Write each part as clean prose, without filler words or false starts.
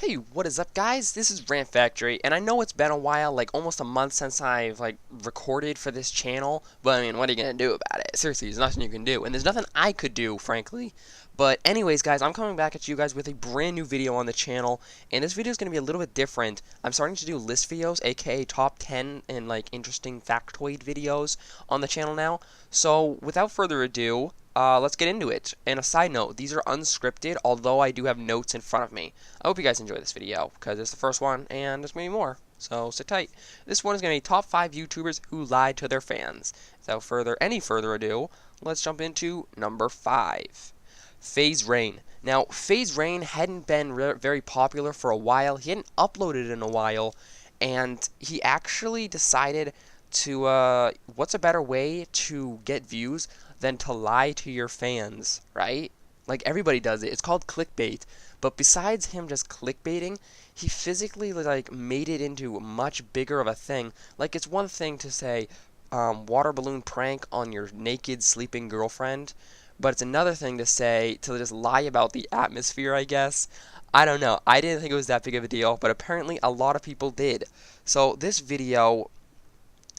Hey, what is up, guys? This is Rant Factory, and I know it's been a while, like almost a month since I've recorded for this channel, but I mean, what are you gonna do about it? Seriously, there's nothing you can do, and there's nothing I could do, frankly. But anyways, guys, I'm coming back at you guys with a brand new video on the channel, and this video is gonna be a little bit different. I'm starting to do list videos, aka top 10 and interesting factoid videos on the channel now. So without further ado, let's get into it. And a side note, these are unscripted, although I do have notes in front of me. I hope you guys enjoy this video, because it's the first one, and there's going to be more, so sit tight. This one is going to be top 5 YouTubers who lied to their fans. Without any further ado, let's jump into number 5. FaZe Rain. Now, FaZe Rain hadn't been very popular for a while. He hadn't uploaded in a while, and he actually decided to, what's a better way to get views than to lie to your fans, right? Like, everybody does it. It's called clickbait. But besides him just clickbaiting, he physically made it into much bigger of a thing. Like, it's one thing to say water balloon prank on your naked sleeping girlfriend, but it's another thing to say to just lie about the atmosphere, I guess. I don't know. I didn't think it was that big of a deal, but apparently a lot of people did. So this video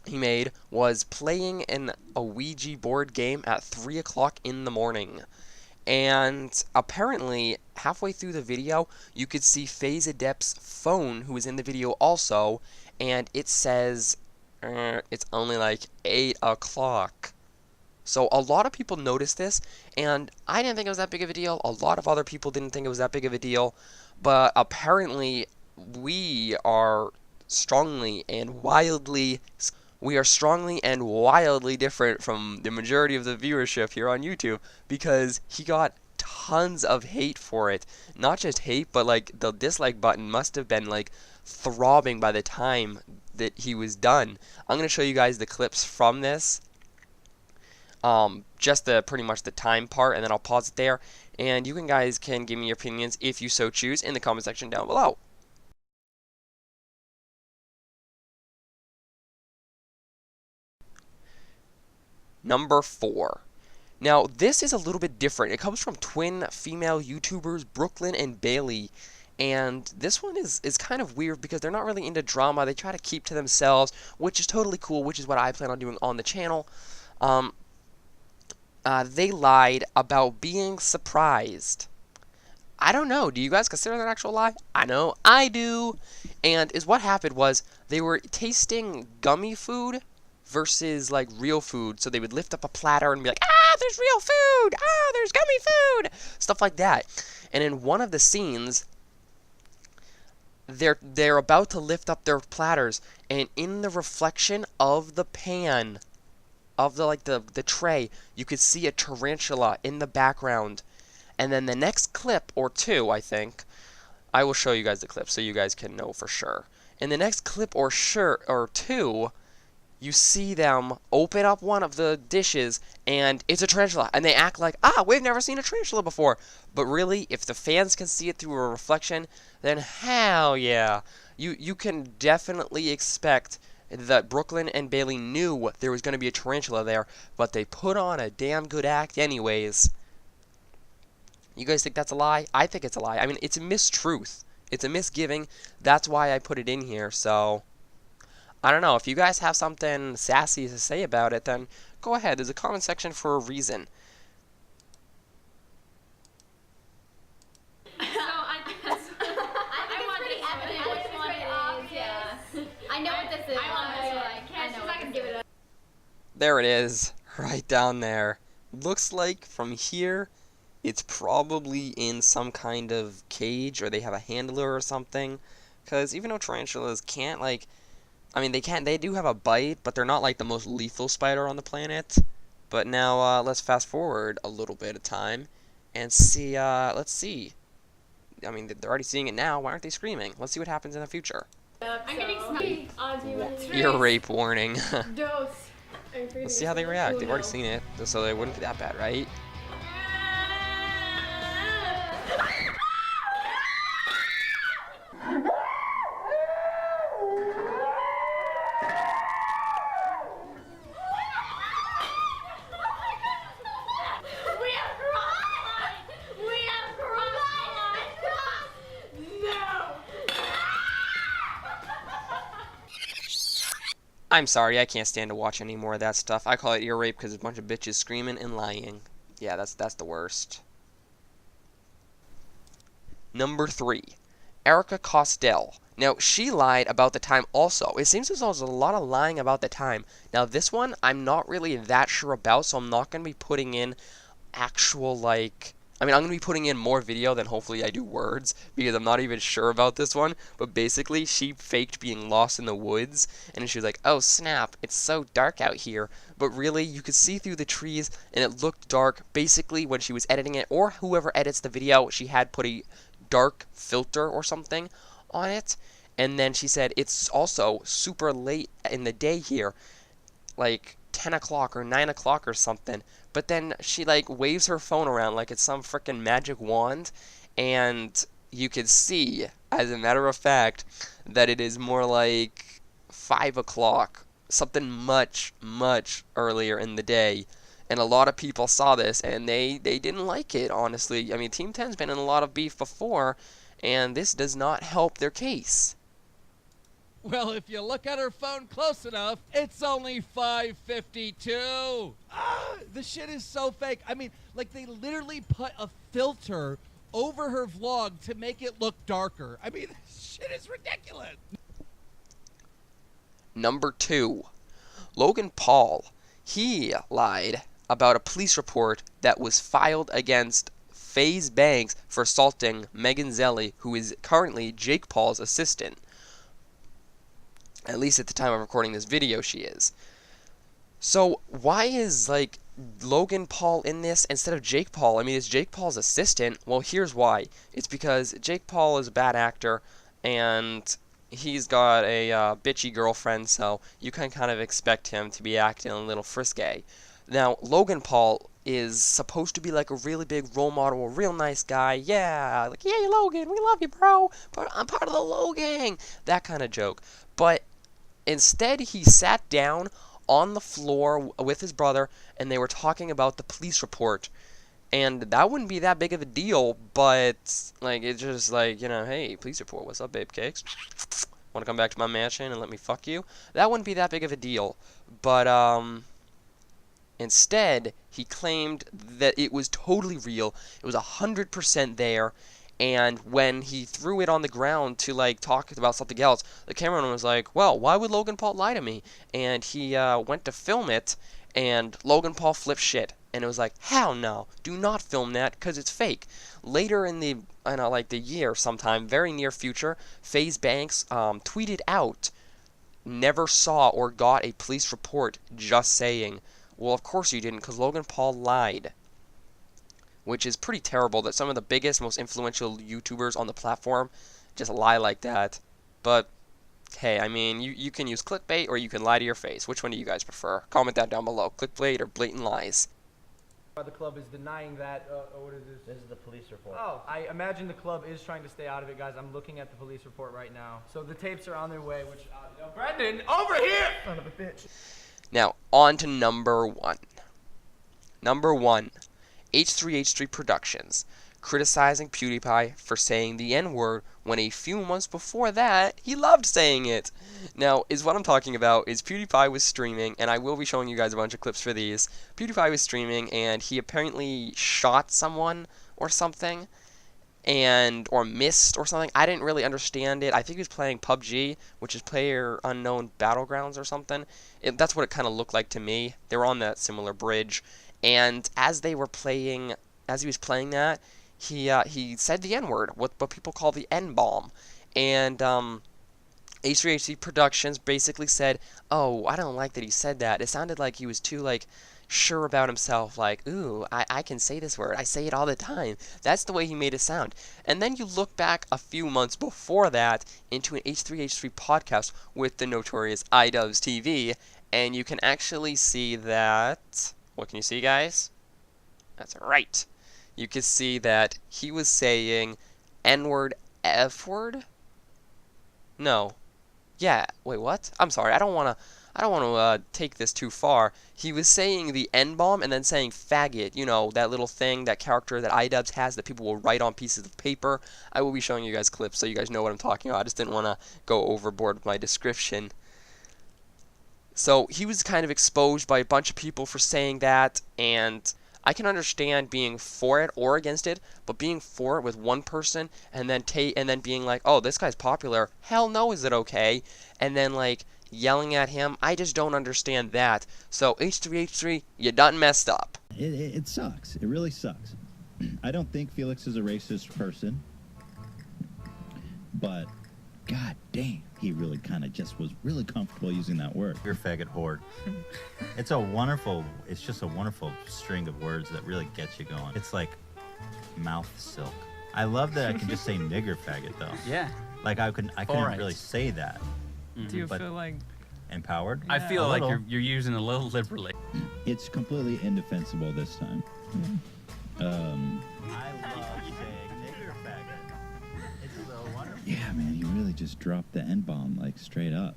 he made was playing in a Ouija board game at 3 o'clock in the morning. And apparently, halfway through the video, you could see FaZe Adept's phone, who was in the video also, and it says it's only like 8 o'clock. So a lot of people noticed this, and I didn't think it was that big of a deal. A lot of other people didn't think it was that big of a deal, but apparently we are strongly and wildly different from the majority of the viewership here on YouTube, because he got tons of hate for it. Not just hate, but the dislike button must have been throbbing by the time that he was done. I'm going to show you guys the clips from this. Just pretty much the time part, and then I'll pause it there, and you guys can give me your opinions if you so choose in the comment section down below. Number 4. Now, this is a little bit different. It comes from twin female YouTubers, Brooklyn and Bailey. And this one is kind of weird because they're not really into drama. They try to keep to themselves, which is totally cool, which is what I plan on doing on the channel. They lied about being surprised. I don't know. Do you guys consider that an actual lie? I know I do. And what happened was they were tasting gummy food versus real food. So they would lift up a platter and be like, ah, there's real food, ah, there's gummy food, stuff like that. And in one of the scenes, they're about to lift up their platters, and in the reflection of the pan of the tray, you could see a tarantula in the background. And then the next clip or two, I think, I will show you guys the clip so you guys can know for sure. In the next clip or two, you see them open up one of the dishes, and it's a tarantula, and they act like, ah, we've never seen a tarantula before. But really, if the fans can see it through a reflection, then hell yeah. You can definitely expect that Brooklyn and Bailey knew there was going to be a tarantula there, but they put on a damn good act anyways. You guys think that's a lie? I think it's a lie. I mean, it's a mistruth. It's a misgiving. That's why I put it in here, so I don't know. If you guys have something sassy to say about it, then go ahead. There's a comment section for a reason. So I guess I want pretty evident which one it is. Yeah. I know what this is. I can give it a. There it is, right down there. Looks like from here, it's probably in some kind of cage, or they have a handler or something. Because even though tarantulas can't I mean, they do have a bite, but they're not the most lethal spider on the planet. But now, let's fast forward a little bit of time and see, let's see. I mean, they're already seeing it now. Why aren't they screaming? Let's see what happens in the future. I'm getting sniped. Ear rape warning. Dose. Let's see how they react. They've already seen it, so they wouldn't be that bad, right? We have crime! No! I'm sorry, I can't stand to watch any more of that stuff. I call it ear rape because it's a bunch of bitches screaming and lying. Yeah, that's the worst. Number 3, Erika Costell. Now, she lied about the time also. It seems as though there's a lot of lying about the time. Now, this one, I'm not really that sure about, so I'm not going to be putting in actual, like... I'm going to be putting in more video than hopefully I do words, because I'm not even sure about this one. But basically, she faked being lost in the woods, and she was like, oh snap, it's so dark out here. But really, you could see through the trees, and it looked dark. Basically, when she was editing it, or whoever edits the video, she had put a dark filter or something on it. And then she said, it's also super late in the day here, like 10 o'clock or 9 o'clock or something. But then she like waves her phone around like it's some freaking magic wand, and you could see, as a matter of fact, that it is more like 5 o'clock, something much, much earlier in the day. And a lot of people saw this, and they didn't like it, honestly. I mean, Team 10's been in a lot of beef before, and this does not help their case. Well, if you look at her phone close enough, it's only 5:52. The shit is so fake. I mean, like, they literally put a filter over her vlog to make it look darker. I mean, this shit is ridiculous. Number 2, Logan Paul. He lied about a police report that was filed against FaZe Banks for assaulting Megan Zelly, who is currently Jake Paul's assistant. At least at the time of recording this video, she is. So why is, like, Logan Paul in this instead of Jake Paul? I mean, is Jake Paul's assistant? Well, here's why. It's because Jake Paul is a bad actor, and he's got a bitchy girlfriend, so you can kind of expect him to be acting a little frisky. Now, Logan Paul is supposed to be like a really big role model, a real nice guy. Yeah, like, yay, Logan, we love you, bro. But I'm part of the Logan. That kind of joke. But instead, he sat down on the floor with his brother, and they were talking about the police report. And that wouldn't be that big of a deal, but, like, it's just like, you know, hey, police report, what's up, babe cakes? Want to come back to my mansion and let me fuck you? That wouldn't be that big of a deal. But, instead, he claimed that it was totally real. It was 100% there. And when he threw it on the ground to, like, talk about something else, the cameraman was like, well, why would Logan Paul lie to me? And he went to film it, and Logan Paul flipped shit. And it was like, hell no, do not film that, because it's fake. Later in the, the year sometime, very near future, FaZe Banks tweeted out, never saw or got a police report, just saying. Well, of course you didn't, because Logan Paul lied. Which is pretty terrible that some of the biggest, most influential YouTubers on the platform just lie like that. But, hey, I mean, you can use clickbait or you can lie to your face. Which one do you guys prefer? Comment that down below. Clickbait or blatant lies? The club is denying that. What is this? This is the police report. Oh, I imagine the club is trying to stay out of it, guys. I'm looking at the police report right now. So the tapes are on their way, which, Brendan, over here! Son of a bitch. Now, on to number 1. Number 1. H3H3 Productions, criticizing PewDiePie for saying the N-word when a few months before that, he loved saying it. Now, what I'm talking about is PewDiePie was streaming, and I will be showing you guys a bunch of clips for these. PewDiePie was streaming, and he apparently shot someone or something, or missed or something. I didn't really understand it. I think he was playing PUBG, which is Player Unknown Battlegrounds or something. That's what it kind of looked like to me. They were on that similar bridge. And as he was playing that, he said the N-word, what people call the N-bomb. And H3H3 Productions basically said, oh, I don't like that he said that. It sounded like he was too, like, sure about himself, like, ooh, I can say this word. I say it all the time. That's the way he made it sound. And then you look back a few months before that into an H3H3 podcast with the notorious iDubbbz TV, and you can actually see that... What can you see, guys? That's right. You can see that he was saying N-word, F-word? No. Yeah. Wait, what? I'm sorry. I don't want to take this too far. He was saying the N-bomb and then saying faggot. You know, that little thing, that character that iDubbbz has that people will write on pieces of paper. I will be showing you guys clips so you guys know what I'm talking about. I just didn't want to go overboard with my description. So he was kind of exposed by a bunch of people for saying that, and I can understand being for it or against it, but being for it with one person and then being like, "Oh, this guy's popular. Hell no, is it okay?" And then like yelling at him, I just don't understand that. So H3H3, you done messed up. It sucks. It really sucks. I don't think Felix is a racist person, but god damn, he really kind of just was really comfortable using that word. You're faggot horde. It's just a wonderful string of words that really gets you going. It's like mouth silk. I love that I can just say nigger faggot though. Yeah. Like I couldn't really say that. Do you feel like empowered? I feel like you're using a little liberally. It's completely indefensible this time. I love saying nigger faggot. It's so wonderful. Yeah, man, he really just dropped the N-bomb like straight up.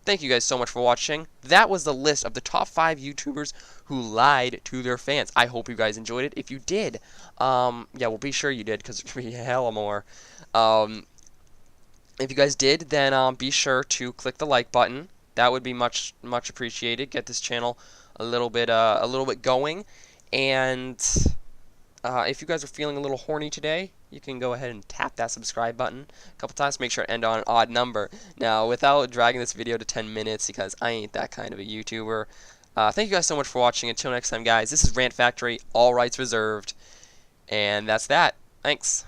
Thank you guys so much for watching. That was the list of the top 5 YouTubers who lied to their fans. I hope you guys enjoyed it. If you did, yeah, well, be sure you did, because there's going to be hella more. If you guys did, then be sure to click the like button. That would be much appreciated. Get this channel a little bit going. And if you guys are feeling a little horny today, you can go ahead and tap that subscribe button a couple times. Make sure to end on an odd number. Now, without dragging this video to 10 minutes, because I ain't that kind of a YouTuber. Thank you guys so much for watching. Until next time, guys, this is Rant Factory, all rights reserved. And that's that. Thanks.